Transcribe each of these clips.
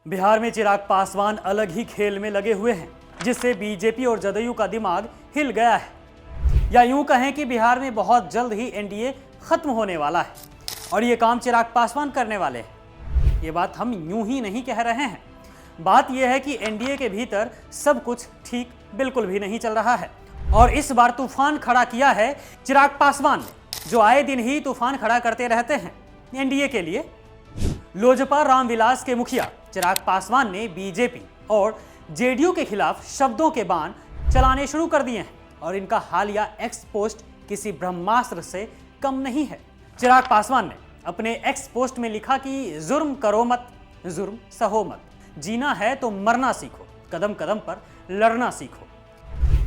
बिहार में चिराग पासवान अलग ही खेल में लगे हुए हैं, जिससे बीजेपी और जदयू का दिमाग हिल गया है। या यूं कहें कि बिहार में बहुत जल्द ही एनडीए खत्म होने वाला है और ये काम चिराग पासवान करने वाले हैं। ये बात हम यूं ही नहीं कह रहे हैं। बात यह है कि एनडीए के भीतर सब कुछ ठीक बिल्कुल भी नहीं चल रहा है और इस बार तूफान खड़ा किया है चिराग पासवान ने, जो आए दिन ही तूफान खड़ा करते रहते हैं एनडीए के लिए। लोजपा रामविलास के मुखिया चिराग पासवान ने बीजेपी और जेडीयू के खिलाफ शब्दों के बाण चलाने शुरू कर दिए हैं और इनका हालिया एक्स पोस्ट किसी ब्रह्मास्त्र से कम नहीं है। चिराग पासवान ने अपने एक्स पोस्ट में लिखा कि जुर्म करो मत, जुर्म सहो मत, जीना है तो मरना सीखो, कदम कदम पर लड़ना सीखो,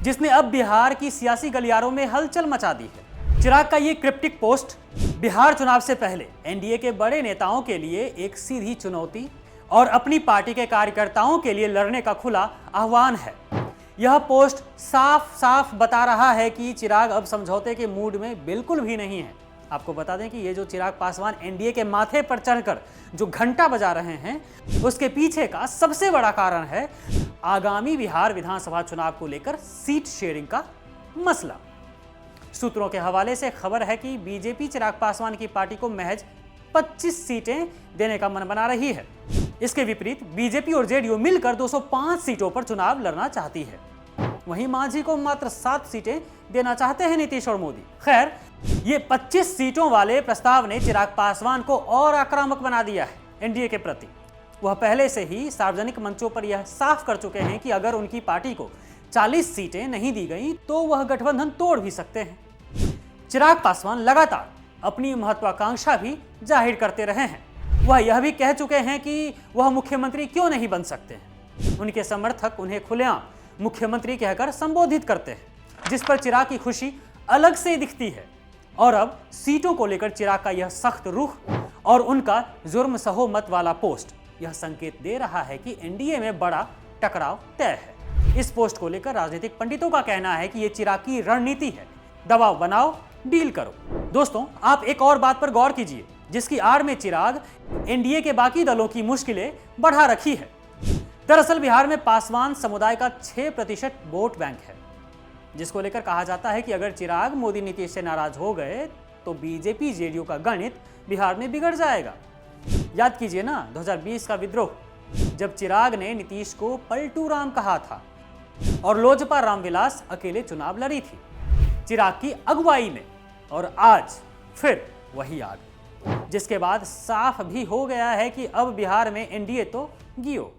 जिसने अब बिहार की सियासी गलियारों में हलचल मचा दी है। चिराग का ये क्रिप्टिक पोस्ट बिहार चुनाव से पहले एनडीए के बड़े नेताओं के लिए एक सीधी चुनौती और अपनी पार्टी के कार्यकर्ताओं के लिए लड़ने का खुला आह्वान है। यह पोस्ट साफ साफ बता रहा है कि चिराग अब समझौते के मूड में बिल्कुल भी नहीं है। आपको बता दें कि ये जो चिराग पासवान एनडीए के माथे पर चढ़कर जो घंटा बजा रहे हैं, उसके पीछे का सबसे बड़ा कारण है आगामी बिहार विधानसभा चुनाव को लेकर सीट शेयरिंग का मसला। सूत्रों के हवाले से खबर है कि बीजेपी चिराग पासवान की पार्टी को महज 25 सीटें देने का मन बना रही है। इसके विपरीत बीजेपी और जेडीयू मिलकर 205 सीटों पर चुनाव लड़ना चाहती है। वहीं मांझी को मात्र 7 सीटें देना चाहते हैं नीतीश और मोदी। खैर, ये 25 सीटों वाले प्रस्ताव ने चिराग पासवान को और आक्रामक बना दिया है एनडीए के प्रति। वह पहले से ही सार्वजनिक मंचों पर यह साफ कर चुके हैं कि अगर उनकी पार्टी को 40 सीटें नहीं दी गई तो वह गठबंधन तोड़ भी सकते हैं। चिराग पासवान लगातार अपनी महत्वाकांक्षा भी जाहिर करते रहे हैं। वह यह भी कह चुके हैं कि वह मुख्यमंत्री क्यों नहीं बन सकते हैं। उनके समर्थक उन्हें खुलेआम मुख्यमंत्री कहकर संबोधित करते हैं, जिस पर चिराग की खुशी अलग से दिखती है। और अब सीटों को लेकर चिराग का यह सख्त रुख और उनका जुर्म सहो मत वाला पोस्ट यह संकेत दे रहा है कि एनडीए में बड़ा टकराव तय है। इस पोस्ट को लेकर राजनीतिक पंडितों का कहना है कि यह चिराग की रणनीति है, दबाव बनाओ, डील करो। दोस्तों, आप एक और बात पर गौर कीजिए, जिसकी आड़ में चिराग एनडीए के बाकी दलों की मुश्किलें बढ़ा रखी है। दरअसल बिहार में पासवान समुदाय का 6% वोट बैंक है, जिसको लेकर कहा जाता है कि अगर चिराग मोदी नीतीश से नाराज हो गए तो बीजेपी जेडीयू का गणित बिहार में बिगड़ जाएगा। याद कीजिए ना 2020 का विद्रोह, जब चिराग ने नीतीश को पलटू राम कहा था और लोजपा रामविलास अकेले चुनाव लड़ी थी चिराग की अगुवाई में। और आज फिर वही आग, जिसके बाद साफ भी हो गया है कि अब बिहार में एनडीए तो गियो।